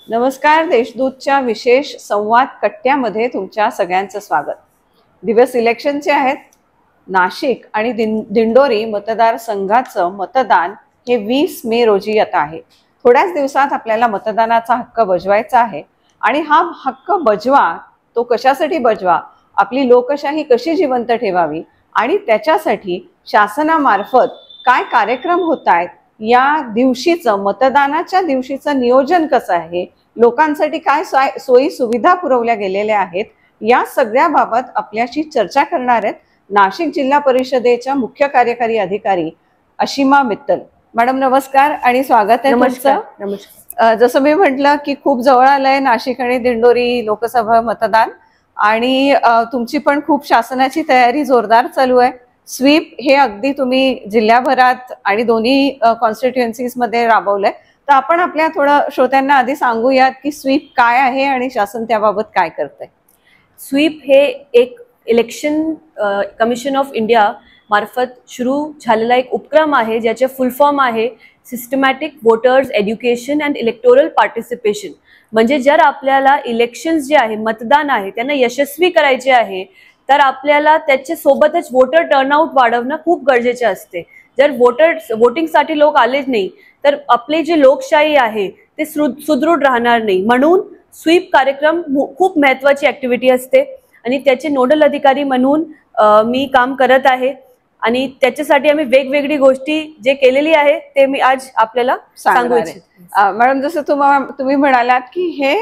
नमस्कार. देशदूतच्या विशेष संवाद कट्ट्यामध्ये तुमच्या सगळ्यांचं स्वागत. दिवस इलेक्शनचे आहेत. नाशिक आणि दिंडोरी मतदारसंघाचं मतदान हे 20 मे रोजी आता आहे. थोड्याच दिवसात आपल्याला मतदानाचा हक्क बजवायचा आहे आणि हा हक्क बजवा तो कशासाठी बजवा, आपली लोकशाही कशी जिवंत ठेवावी आणि त्याच्यासाठी शासनामार्फत काय कार्यक्रम होत आहेत, या दिवशीचं मतदानाच्या दिवशीचं नियोजन कसं आहे, लोकांसाठी काय सोयी सुविधा पुरवल्या गेलेल्या आहेत, या सगळ्या बाबत आपल्याशी चर्चा करणार आहेत नाशिक जिल्हा परिषदेच्या मुख्य कार्यकारी अधिकारी अशिमा मित्तल. मॅडम नमस्कार आणि स्वागत आहे तुमचं. नमस्कार. जसं मी म्हटलं की खूप जवळ आलंय नाशिक आणि दिंडोरी लोकसभा मतदान आणि तुमची पण खूप शासनाची तयारी जोरदार चालू आहे. स्वीप हे अगदी तुम्ही जिल्ह्याभरात आणि दोन्ही कॉन्स्टिट्युएन्सीज मध्ये राबवलंय. तर आपण आपल्या थोडं श्रोत्यांना आधी सांगूयात की स्वीप काय आहे आणि शासन त्याबाबत काय करतंय. स्वीप हे एक इलेक्शन कमिशन ऑफ इंडिया मार्फत सुरू झालेला एक उपक्रम आहे, ज्याचे फुल फॉर्म आहे systematic voters education and electoral participation. म्हणजे जर आपल्याला इलेक्शन्स जे आहे, मतदान आहे, त्यांना यशस्वी करायचे आहे तर आपल्याला त्याच्या सोबतच वोटर टर्नआउट वाढवणं खूप गरजेचे असते. जर वोटिंगसाठी लोक आलेच नाही तर आपली जी लोकशाही आहे ते सुदृढ राहणार नाही. म्हणून स्वीप कार्यक्रम खूप महत्त्वाची ऍक्टिव्हिटी असते आणि त्याचे नोडल अधिकारी म्हणून मी काम करत आहे आणि त्याच्यासाठी आम्ही वेगवेगळी गोष्टी जे केलेली आहे ते मी आज आपल्याला सांगू इच्छिते. मॅडम, जसं तुम्ही म्हणालात की हे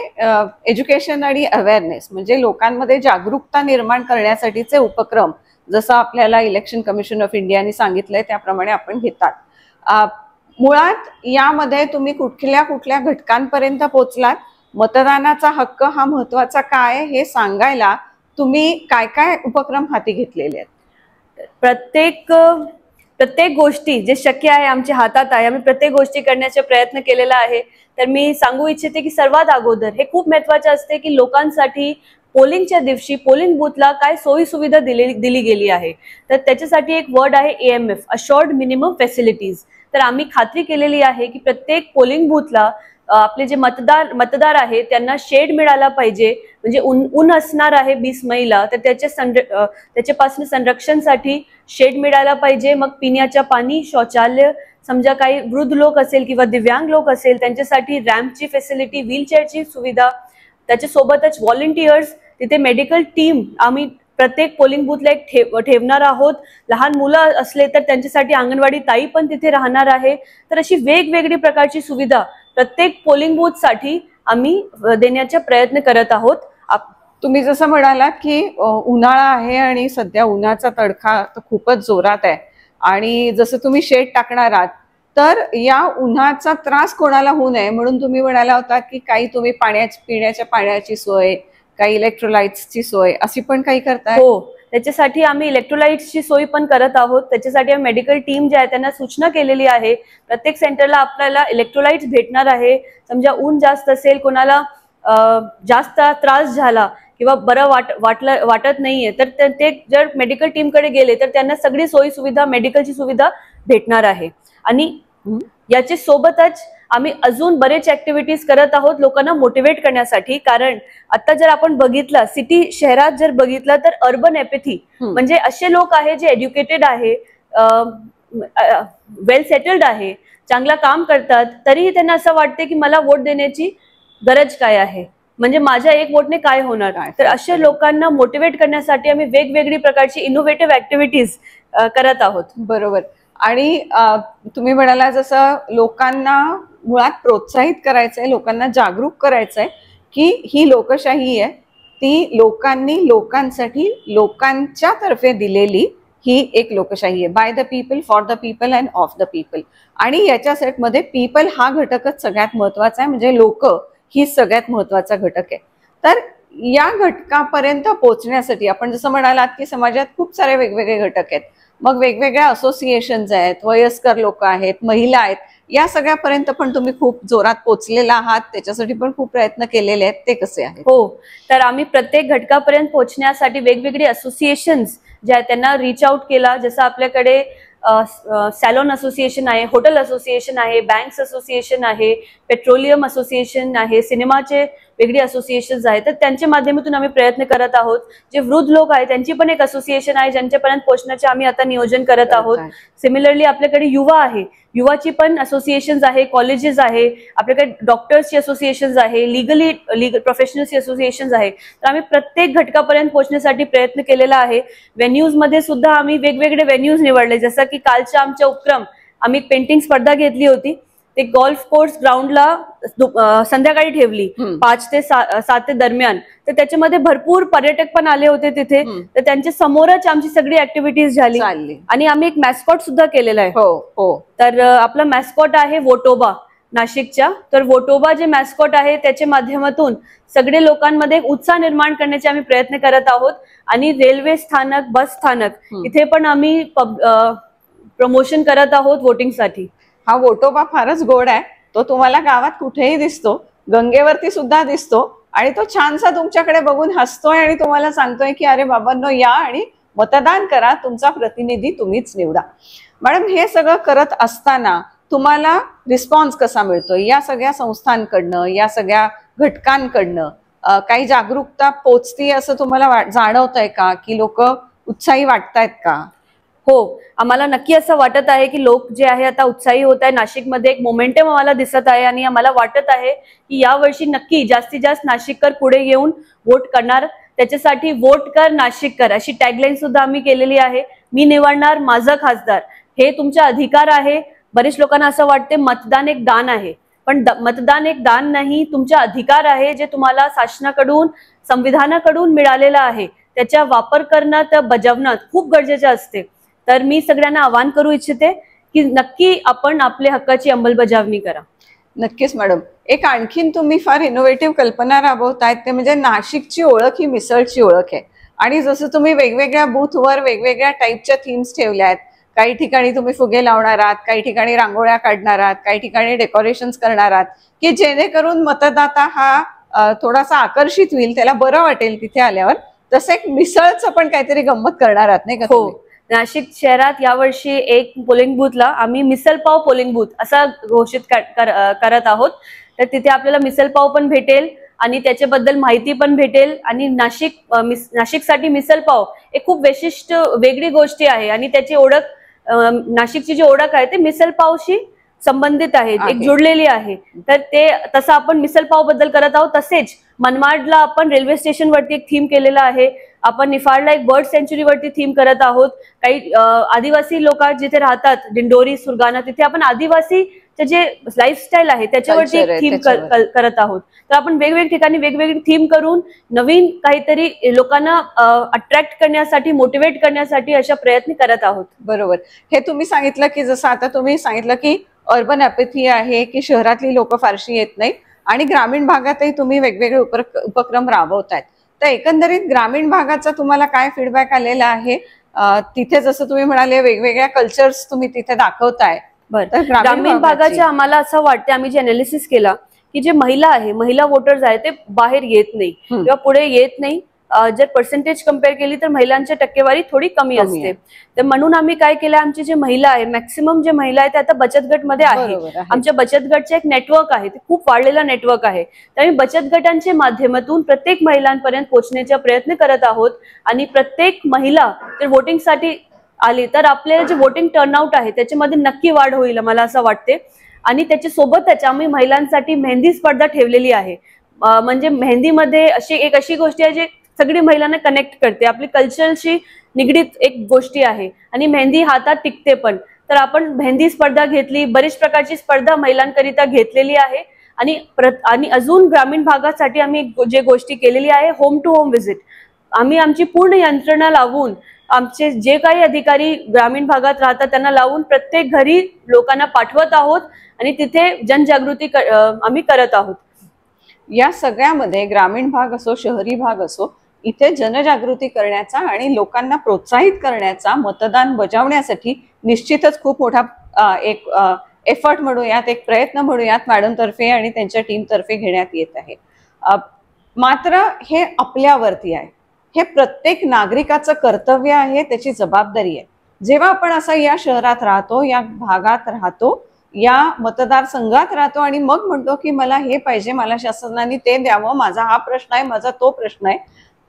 एज्युकेशन आणि अवेअरनेस म्हणजे लोकांमध्ये जागरूकता निर्माण करण्यासाठीचे उपक्रम, जसं आपल्याला इलेक्शन कमिशन ऑफ इंडियाने सांगितलंय त्याप्रमाणे आपण घेतात. मुळात यामध्ये तुम्ही कुठल्या घटकांपर्यंत पोहोचलात, मतदानाचा हक्क हा महत्वाचा काय हे सांगायला तुम्ही काय काय उपक्रम हाती घेतलेले आहेत? प्रत्येक गोष्टी जे शक्य आहे आमच्या हातात आहे, आम्ही प्रत्येक गोष्टी करण्याचा प्रयत्न केलेला आहे. तर मी सांगू इच्छिते की सर्वात अगोदर हे खूप महत्वाचे असते की लोकांसाठी पोलिंगच्या दिवशी पोलिंग बूथला काय सोयी सुविधा दिली गेली आहे. तर त्याच्यासाठी एक वर्ड आहे AMF, अशोर्ड मिनिमम फॅसिलिटीज. तर आम्ही खात्री केलेली आहे की प्रत्येक पोलिंग बूथला आपले जे मतदार आहे त्यांना शेड मिळाला पाहिजे. म्हणजे ऊन असणार आहे 20 मेला तर त्याच्यापासून संरक्षणसाठी शेड मिळायला पाहिजे. मग पिण्याच्या पाणी, शौचालय, समजा काही वृद्ध लोक असेल किंवा दिव्यांग लोक असेल त्यांच्यासाठी रॅम्पची फॅसिलिटी, व्हीलचेअरची सुविधा. त्याच्यासोबतच व्हॉलंटियर्स, तिथे मेडिकल टीम आम्ही प्रत्येक पोलिंग बूथला एक ठेवणार आहोत. लहान मुलं असले तर त्यांच्यासाठी अंगणवाडी ताई पण तिथे राहणार आहे. तर अशी वेगवेगळी प्रकारची सुविधा प्रत्येक पोलिंग बूथ साठी आम्ही देण्याचा प्रयत्न करत आहोत. तुम्ही जसं म्हणालात की उन्हाळा आहे आणि सध्या उन्हाचा तडका तर खूपच जोरात आहे आणि जसं तुम्ही शेड टाकणार आहात तर या उन्हाचा त्रास कोणाला होऊ नये म्हणून तुम्ही म्हणाला होता की काही तुम्ही पिण्याच्या पाण्याची सोय, काही इलेक्ट्रोलाइट्सची सोय अशी पण काही करताय? हो, त्याच्यासाठी आम्ही इलेक्ट्रोलाइट्सची सोय पण करत आहोत. त्याच्यासाठी आम्ही मेडिकल टीम जे आहे त्यांना सूचना केलेली आहे. प्रत्येक सेंटरला आपल्याला इलेक्ट्रोलाइट्स भेटणार आहे. समजा ऊन जास्त असेल, कोणाला जास्त त्रास झाला किंवा बरं वाटत नाहीये तर ते जर मेडिकल टीमकडे गेले तर त्यांना सगळी सोयी सुविधा, मेडिकलची सुविधा भेटणार आहे. आणि याच्या सोबतच आम्ही अजून बरेच ऍक्टिव्हिटीज करत आहोत लोकांना मोटिवेट करण्यासाठी. कारण आता जर आपण बघितलं शहरात जर बघितलं तर अर्बन एपॅथी म्हणजे असे लोक आहे जे एज्युकेटेड आहे, वेल सेटल्ड आहे, चांगला काम करतात, तरीही त्यांना असं वाटते की मला वोट देण्याची गरज काय आहे, म्हणजे माझ्या एक वोटने काय होणार. तर अशा लोकांना मोटिवेट करण्यासाठी आम्ही वेगवेगळी प्रकारची इनोव्हेटिव्ह ऍक्टिव्हिटीज करत आहोत. बरोबर. आणि तुम्ही म्हणाला जसं लोकांना मुळात प्रोत्साहित करायचंय, लोकांना जागरूक करायचंय की ही लोकशाही आहे ती लोकांनी लोकांसाठी लोकांच्या तर्फे दिलेली ही एक लोकशाही आहे. By the people, for the people and of the people. आणि याच्या सेटमध्ये पीपल हा घटकच सगळ्यात महत्वाचा आहे, म्हणजे लोक ही सगळ्यात महत्वाचा घटक आहे. तर या घटकापर्यंत पोहोचण्यासाठी आपण जसं म्हणालात की समाजात खूप सारे वेगवेगळे घटक आहेत, मग वेगवेगळ्या असोसिएशन्स आहेत, वयस्कर लोक आहेत, महिला आहेत, या सगळ्यापर्यंत पण तुम्ही खूप जोरात पोहोचलेला आहात, त्याच्यासाठी पण खूप प्रयत्न केलेले आहेत. ते कसे आहेत? हो, तर आम्ही प्रत्येक घटकापर्यंत पोहोचण्यासाठी वेगवेगळी असोसिएशन्स जे आहेत त्यांना रीच आउट केला. जसं आपल्याकडे सॅलॉन असोसिएशन आहे, हॉटेल असोसिएशन आहे, बँक्स असोसिएशन आहे, पेट्रोलियम असोसिएशन आहे, सिनेमाचे वेगळी असोसिएशन्स आहेत. तर त्यांच्या माध्यमातून आम्ही प्रयत्न करत आहोत. जे वृद्ध लोक आहेत त्यांची पण एक असोसिएशन आहे ज्यांच्यापर्यंत पोहोचण्याचे आम्ही आता नियोजन करत आहोत. सिमिलरली आपल्याकडे युवा आहे, युवाची पण असोसिएशन्स आहे, कॉलेजेस आहे, आपल्याकडे डॉक्टर्सची असोसिएशन्स आहे, लीगल प्रोफेशनल्सची असोसिएशन्स आहे. तर आम्ही प्रत्येक घटकापर्यंत पोहोचण्यासाठी प्रयत्न केलेला आहे. व्हेन्यूज मध्ये सुद्धा आम्ही वेगवेगळे व्हेन्यूज निवडले. जसं की कालचा आमचा उपक्रम, आम्ही पेंटिंग स्पर्धा घेतली होती, ते गोल्फ कोर्स ग्राउंडला संध्याकाळी ठेवली 5 ते 7 दरम्यान. तर त्याच्यामध्ये भरपूर पर्यटक पण आले होते तिथे. तर त्यांच्या समोरच आमची सगळी ऍक्टिव्हिटीज झाली आणि आम्ही एक मॅस्कॉट सुद्धा केलेला आहे. तर आपला मॅस्कॉट आहे वोटोबा नाशिकच्या. तर वोटोबा जे मॅस्कॉट आहे त्याच्या माध्यमातून सगळे लोकांमध्ये एक उत्साह निर्माण करण्याचे आम्ही प्रयत्न करत आहोत. आणि रेल्वे स्थानक, बस स्थानक इथे पण आम्ही प्रमोशन करत आहोत वोटिंगसाठी. हा वोटोबा फारच गोड आहे. तो तुम्हाला गावात कुठेही दिसतो, गंगेवरती सुद्धा दिसतो आणि तो छानसा तुमच्याकडे बघून हसतोय आणि तुम्हाला सांगतोय की अरे बाबांनो या आणि मतदान करा, तुमचा प्रतिनिधी तुम्हीच निवडा. मॅडम, हे सगळं करत असताना तुम्हाला रिस्पॉन्स कसा मिळतो या सगळ्या संस्थांकडनं, या सगळ्या घटकांकडनं? काही जागरूकता पोचती असं तुम्हाला जाणवतंय का, की लोक उत्साही वाटतायत का? हो, आम्हाला नक्की असं वाटत आहे की लोक जे आहे आता उत्साही होत आहे. नाशिकमध्ये एक मोमेंटम आम्हाला दिसत आहे आणि आम्हाला वाटत आहे की यावर्षी नक्की जास्तीत जास्त नाशिककर पुढे येऊन वोट करणार. त्याच्यासाठी वोट कर नाशिक कर अशी टॅगलाईन सुद्धा आम्ही केलेली आहे. मी निवडणार माझा खासदार. हे तुमचा अधिकार आहे. बरेच लोकांना असं वाटते मतदान एक दान आहे, पण मतदान एक दान नाही, तुमचा अधिकार आहे जे तुम्हाला शासनाकडून, संविधानाकडून मिळालेला आहे. त्याचा वापर करणं, तर बजावणं खूप गरजेचं असते. तर मी सगळ्यांना आवाहन करू इच्छिते की नक्की आपण आपल्या हक्काची अंमलबजावणी करा. नक्कीच मॅडम. एक आणखीन तुम्ही फार इनोव्हेटिव्ह कल्पना राबवतायत ते म्हणजे नाशिकची ओळख ही मिसळची ओळख आहे. आणि जसं तुम्ही वेगवेगळ्या बूथवर वेगवेगळ्या टाईपच्या थीम्स ठेवल्या आहेत. काही ठिकाणी तुम्ही फुगे लावणार आहात, काही ठिकाणी रांगोळ्या काढणार आहात, काही ठिकाणी डेकोरेशन्स करणार आहात, की जेणेकरून मतदाता हा थोडासा आकर्षित होईल, त्याला बरं वाटेल तिथे आल्यावर. तसं एक मिसळचं पण काहीतरी गंमत करणार आहात नाही का? हो, नाशिक शहरात यावर्षी एक पोलिंग बूथला आम्ही मिसळपाव पोलिंग बूथ असा घोषित करत आहोत. तर तिथे आपल्याला मिसळपाव पण भेटेल आणि त्याच्याबद्दल माहिती पण भेटेल. आणि नाशिकसाठी मिसळपाव एक खूप विशिष्ट वेगळी गोष्टी आहे आणि त्याची ओळख, नाशिकची जी ओळख आहे ते मिसळपावशी संबंधित आहे, एक जोडलेली आहे. तर ते तसं आपण मिसळपाव बद्दल करत आहोत. तसेच मनमाडला आपण रेल्वे स्टेशन वरती एक थीम केलेला आहे. आपण निफाडला एक बर्ड सेंच्युरी वरती थीम करत आहोत. काही आदिवासी लोक जिथे राहतात, दिंडोरी, सुरगाणा, तिथे आपण आदिवासी जे लाईफस्टाईल आहे त्याच्यावरती थीम करत आहोत. तर आपण वेगवेगळ्या ठिकाणी वेगवेगळी थीम करून नवीन काहीतरी लोकांना अट्रॅक्ट करण्यासाठी, मोटिवेट करण्यासाठी अशा प्रयत्न करत आहोत. बरोबर. हे तुम्ही सांगितलं की जसं आता तुम्ही सांगितलं की अर्बन ॲपॅथी आहे, की शहरातली लोक फारशी येत नाहीत आणि ग्रामीण भागातही तुम्ही वेगवेगळे उपक्रम राबवतायत. तर एकंदरीत ग्रामीण भागाचा तुम्हाला काय फीडबॅक आलेला आहे? तिथे जसं तुम्ही म्हणाले वेगवेगळ्या कल्चर्स तुम्ही तिथे दाखवताय. ग्रामीण भागाच्या आम्हाला असं वाटतं, आम्ही जे अनालिसिस केला की जे महिला आहे, महिला वोटर्स आहे, ते बाहेर येत नाही किंवा पुढे येत नाही. जर पर्सेंटेज कम्पेअर केली तर महिलांची टक्केवारी थोडी कमी असते. तर म्हणून आम्ही काय केलं, आमची जे महिला आहे, मॅक्सिमम जे महिला आहे ते आता बचत गट मध्ये आहे. आमच्या बचत गटचे एक नेटवर्क आहे, ते खूप वाढलेला नेटवर्क आहे. तर आम्ही बचत गटांच्या माध्यमातून प्रत्येक महिलांपर्यंत पोहोचण्याचा प्रयत्न करत आहोत. आणि प्रत्येक महिला जर वोटिंगसाठी आली तर आपले जे वोटिंग टर्नआउट आहे त्याच्यामध्ये नक्की वाढ होईल मला असं वाटते. आणि त्याच्या सोबतच आम्ही महिलांसाठी मेहंदी स्पर्धा ठेवलेली आहे. म्हणजे मेहंदीमध्ये अशी गोष्ट आहे जी सगळी महिलांना कनेक्ट करते, आपली कल्चरशी निगडीत एक गोष्टी आहे आणि मेहंदी हातात टिकते पण. तर आपण मेहंदी स्पर्धा घेतली, बरीच प्रकारची स्पर्धा महिलांकरिता घेतलेली आहे. आणि अजून ग्रामीण भागासाठी आम्ही जे गोष्टी केलेली आहे, होम टू होम व्हिजिट, आम्ही आमची पूर्ण यंत्रणा लावून, आमचे जे काही अधिकारी ग्रामीण भागात राहतात त्यांना लावून प्रत्येक घरी लोकांना पाठवत आहोत आणि तिथे जनजागृती आम्ही करत आहोत. या सगळ्यामध्ये ग्रामीण भाग असो, शहरी भाग असो, इथे जनजागृती करण्याचा आणि लोकांना प्रोत्साहित करण्याचा, मतदान बजावण्यासाठी निश्चितच खूप मोठा एक एफर्ट म्हणूयात, एक प्रयत्न म्हणूयात, मॅडमतर्फे आणि त्यांच्या टीमतर्फे घेण्यात येत आहे. मात्र हे आपल्यावरती आहे, हे प्रत्येक नागरिकाचं कर्तव्य आहे, त्याची जबाबदारी आहे. जेव्हा आपण असं या शहरात राहतो, या भागात राहतो, या मतदारसंघात राहतो आणि मग म्हणतो की मला हे पाहिजे, मला शासनाने ते द्यावं, माझा हा प्रश्न आहे, माझा तो प्रश्न आहे,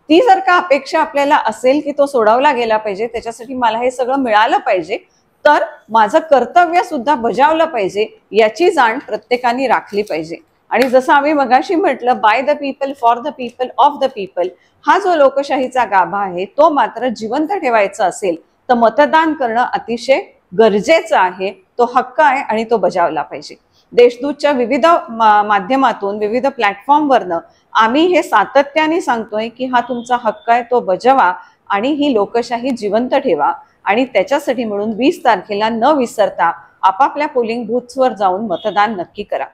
ती जर का अपेक्षा आपल्याला असेल की तो सोडवला गेला पाहिजे, त्याच्यासाठी मला हे सगळं मिळालं पाहिजे, तर माझं कर्तव्य सुद्धा बजावलं पाहिजे, याची जाण प्रत्येकाने राखली पाहिजे. आणि जसं आम्ही मगाशी म्हटलं, by the people, for the people, of the people, हा जो लोकशाहीचा गाभा आहे तो मात्र जिवंत ठेवायचा असेल तर मतदान करणं अतिशय गरजेचं आहे. तो हक्क आहे आणि तो बजावला पाहिजे. देशदूतच्या विविध माध्यमातून, विविध प्लॅटफॉर्मवरनं आम्ही हे सातत्याने सांगतोय की हा तुमचा हक्क आहे, तो बजावा आणि ही लोकशाही जिवंत ठेवा. आणि त्याच्यासाठी म्हणून 20 तारखेला न विसरता आपापल्या पोलिंग बूथ्सवर जाऊन मतदान नक्की करा.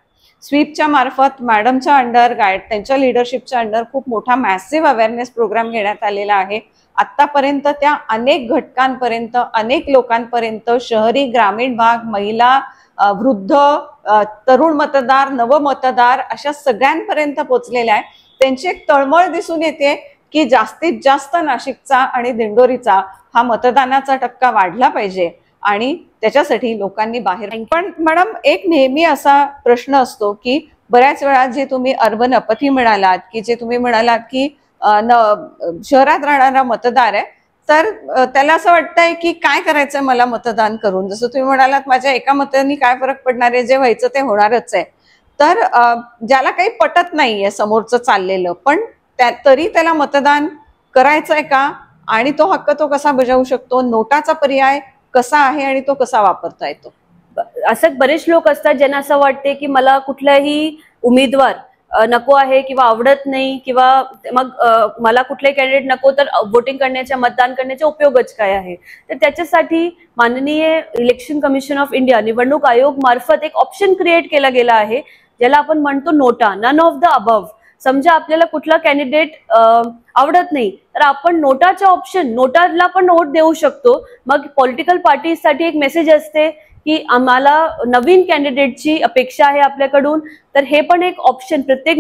स्वीपच्या मार्फत मॅडमच्या अंडर त्यांच्या लिडरशिपच्या अंडर खूप मोठा मॅसिव्ह अवेअरनेस प्रोग्राम घेण्यात आलेला आहे. आतापर्यंत त्या अनेक घटकांपर्यंत, अनेक लोकांपर्यंत, शहरी, ग्रामीण भाग, महिला, वृद्ध, तरुण मतदार, नव मतदार अशा सगळ्यांपर्यंत पोहोचलेल्या आहे. त्यांची एक तळमळ दिसून येते की जास्तीत जास्त नाशिकचा आणि दिंडोरीचा हा मतदानाचा टक्का वाढला पाहिजे आणि त्याच्यासाठी लोकांनी बाहेर. पण मॅडम, एक नेहमी असा प्रश्न असतो की बऱ्याच वेळा जे तुम्ही अर्बन अपथी म्हणालात, की जे तुम्ही म्हणालात की शहरात राहणारा मतदार आहे, तर त्याला असं वाटतंय की काय करायचंय मला मतदान करून. जसं तुम्ही म्हणालात माझ्या एका मताने काय फरक पडणार आहे, जे व्हायचं ते होणारच आहे. तर ज्याला काही पटत नाहीये समोरचं चाललेलं, पण तरी त्याला मतदान करायचंय का आणि तो हक्क तो कसा बजावू शकतो, नोटाचा पर्याय कसा आहे आणि तो कसा वापरता येतो. असं बरेच लोक असतात ज्यांना असं वाटते की मला कुठलाही उमेदवार नको आहे किंवा आवडत नाही किंवा मग मला कुठले कॅन्डिडेट नको, तर वोटिंग करण्याच्या, मतदान करण्याचा उपयोगच काय आहे. तर त्याच्यासाठी माननीय इलेक्शन कमिशन ऑफ इंडिया, निवडणूक आयोग मार्फत एक ऑप्शन क्रिएट केला गेला आहे ज्याला आपण म्हणतो नोटा, नन ऑफ द अबव. समजा आपल्याला कुठला कॅन्डिडेट आवडत नाही तर आपण नोटाच्या ऑप्शन, नोटाला पण नोट देऊ शकतो. मग पॉलिटिकल पार्टीसाठी एक मेसेज असते की आम्हाला नवीन कॅन्डिडेटची अपेक्षा आहे आपल्याकडून, तर हे पण एक ऑप्शन प्रत्येक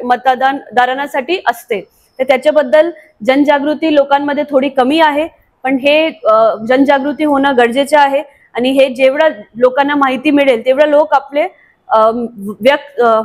मतदारांसाठी असते. तर त्याच्याबद्दल जनजागृती लोकांमध्ये थोडी कमी आहे, पण हे जनजागृती होणं गरजेचं आहे. आणि हे जेवढं लोकांना माहिती मिळेल तेवढं लोक आपले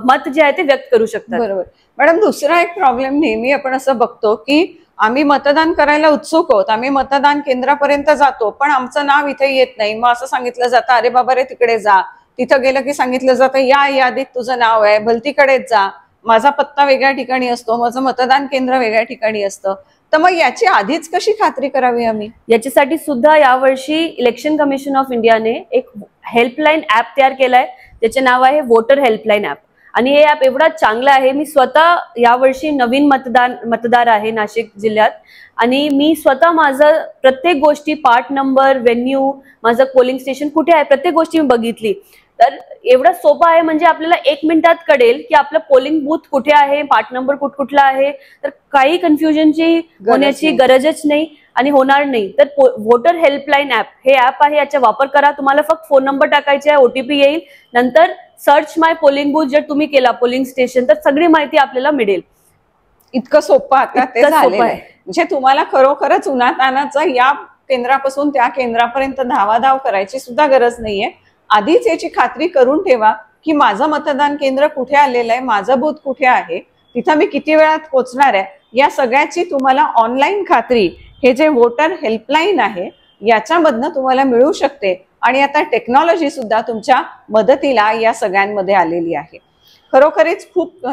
मत जे आहे ते व्यक्त करू शकतात. बरोबर मॅडम. दुसरा एक प्रॉब्लेम नेहमी आपण असं बघतो की आम्ही मतदान करायला उत्सुक आहोत, आम्ही मतदान केंद्रापर्यंत जातो, पण आमचं नाव इथे येत नाही. मग असं सांगितलं जातं, अरे बाबा रे तिकडे जा. तिथं गेलं की सांगितलं जातं, या यादीत तुझं नाव आहे, भलतीकडेच जा. माझा पत्ता वेगळ्या ठिकाणी असतो, माझं मतदान केंद्र वेगळ्या ठिकाणी असतं. तर मग याची आधीच कशी खात्री करावी आम्ही. याच्यासाठी सुद्धा यावर्षी इलेक्शन कमिशन ऑफ इंडियाने एक हेल्पलाईन ऍप तयार केलाय, त्याचे नाव आहे वोटर हेल्पलाईन ऍप. आणि हे ऍप एवढा चांगला आहे. मी स्वतः यावर्षी नवीन मतदार आहे नाशिक जिल्ह्यात, आणि मी स्वतः माझं प्रत्येक गोष्टी, पार्ट नंबर, व्हेन्यू, माझं पोलिंग स्टेशन कुठे आहे, प्रत्येक गोष्टी मी बघितली. तर एवढं सोपं आहे, म्हणजे आपल्याला 1 मिनिटात कळेल की आपलं पोलिंग बूथ कुठे आहे, पार्ट नंबर कुठला आहे. तर काही कन्फ्युजनची होण्याची गरजच नाही आणि होणार नाही. तर वोटर हेल्पलाईन ऍप हे ऍप आहे, याचा वापर करा. तुम्हाला फक्त फोन नंबर टाकायचा आहे, OTP येईल, नंतर सर्च माय पोलिंग बूथ जर तुम्ही केला, पोलिंग स्टेशन, तर सगळी माहिती आपल्याला मिळेल. इतकं सोपं आता ते झालेलं आहे. म्हणजे तुम्हाला खरोखरच उन्हातानाचं या केंद्रापासून त्या केंद्रापर्यंत धावाधाव करायची सुद्धा गरज नाहीये. आधीच याची खात्री करून ठेवा की माझं मतदान केंद्र कुठे आलेलं आहे, माझं बूथ कुठे आहे, तिथं मी किती वेळात पोहोचणार आहे, या सगळ्याची तुम्हाला ऑनलाईन खात्री हे जे वोटर हेल्पलाईन आहे याच्यामधनं तुम्हाला मिळू शकते. आणि आता टेक्नॉलॉजी सुद्धा तुमच्या मदतीला या सगळ्यांमध्ये आलेली आहे. खरोखरीच खूप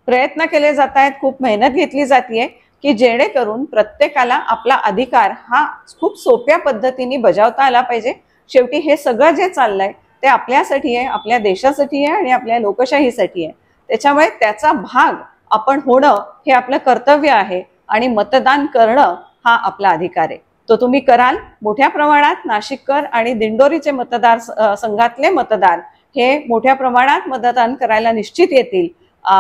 प्रयत्न केले जात आहेत, खूप मेहनत घेतली जाते की जेणेकरून प्रत्येकाला आपला अधिकार हा खूप सोप्या पद्धतीने बजावता आला पाहिजे. शेवटी हे सगळं जे चाललंय ते आपल्यासाठी आहे, आपल्या देशासाठी आहे आणि आपल्या लोकशाहीसाठी आहे. त्याच्यामुळे त्याचा भाग आपण होणं हे आपलं कर्तव्य आहे आणि मतदान करणं हा आपला अधिकार आहे. तो तुम्ही कराल. मोठ्या प्रमाणात नाशिककर आणि दिंडोरीचे मतदार संघातले मतदार हे मोठ्या प्रमाणात मतदान करायला निश्चित येतील.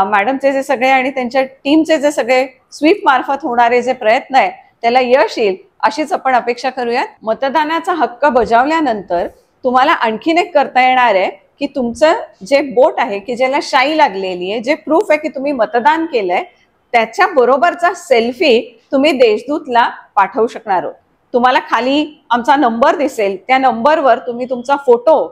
मॅडमचे जे सगळे आणि त्यांच्या टीमचे जे सगळे स्वीप मार्फत होणारे जे प्रयत्न आहे त्याला यश येईल अशीच आपण अपेक्षा करूयात. मतदानाचा हक्क बजावल्यानंतर तुम्हाला आणखीन एक करता येणार आहे की तुमचं जे बोट आहे की ज्याला शाई लागलेली आहे, जे प्रूफ आहे की तुम्ही मतदान केलंय, त्याच्या बरोबरचा सेल्फी तुम्ही देशदूतला पाठवू शकणार आहोत. तुम्हाला खाली आमचा नंबर दिसेल, त्या नंबरवर तुम्ही तुमचा फोटो,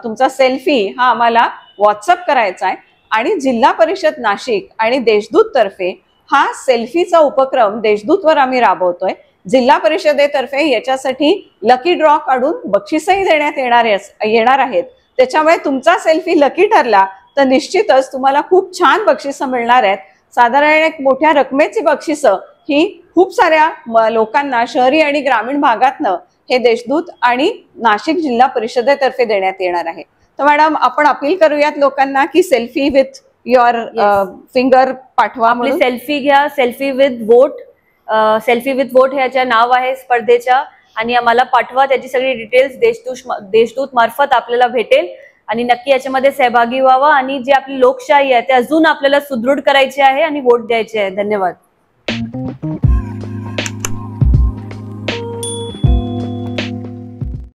तुमचा सेल्फी हा आम्हाला व्हॉट्सअप करायचा आहे. आणि जिल्हा परिषद नाशिक आणि देशदूत तर्फे हा सेल्फीचा उपक्रम देशदूतवर आम्ही राबवतोय. जिल्हा परिषदेतर्फे याच्यासाठी लकी ड्रॉ काढून बक्षीसही देण्यात येणार आहेत. त्याच्यामुळे तुमचा सेल्फी लकी ठरला तर निश्चितच तुम्हाला खूप छान बक्षिसं मिळणार आहेत. साधारण एक मोठ्या रकमेची बक्षिसं ही खूप साऱ्या लोकांना शहरी आणि ग्रामीण भागातनं हे देशदूत आणि नाशिक जिल्हा परिषदेतर्फे देण्यात येणार आहे. तर मॅडम, आपण अपील करूयात लोकांना की सेल्फी विथ युअर फिंगर पाठवा. आपली सेल्फी घ्या, selfie with vote. Selfie with vote ह्याच्या नाव आहे स्पर्धेच्या, आणि आम्हाला पाठवा. त्याची सगळी डिटेल्स देशदूत मार्फत आपल्याला भेटेल. आणि नक्की याच्यामध्ये सहभागी व्हावा आणि जी आपली लोकशाही आहे ते अजून आपल्याला सुदृढ करायची आहे आणि वोट द्यायचे आहे. धन्यवाद.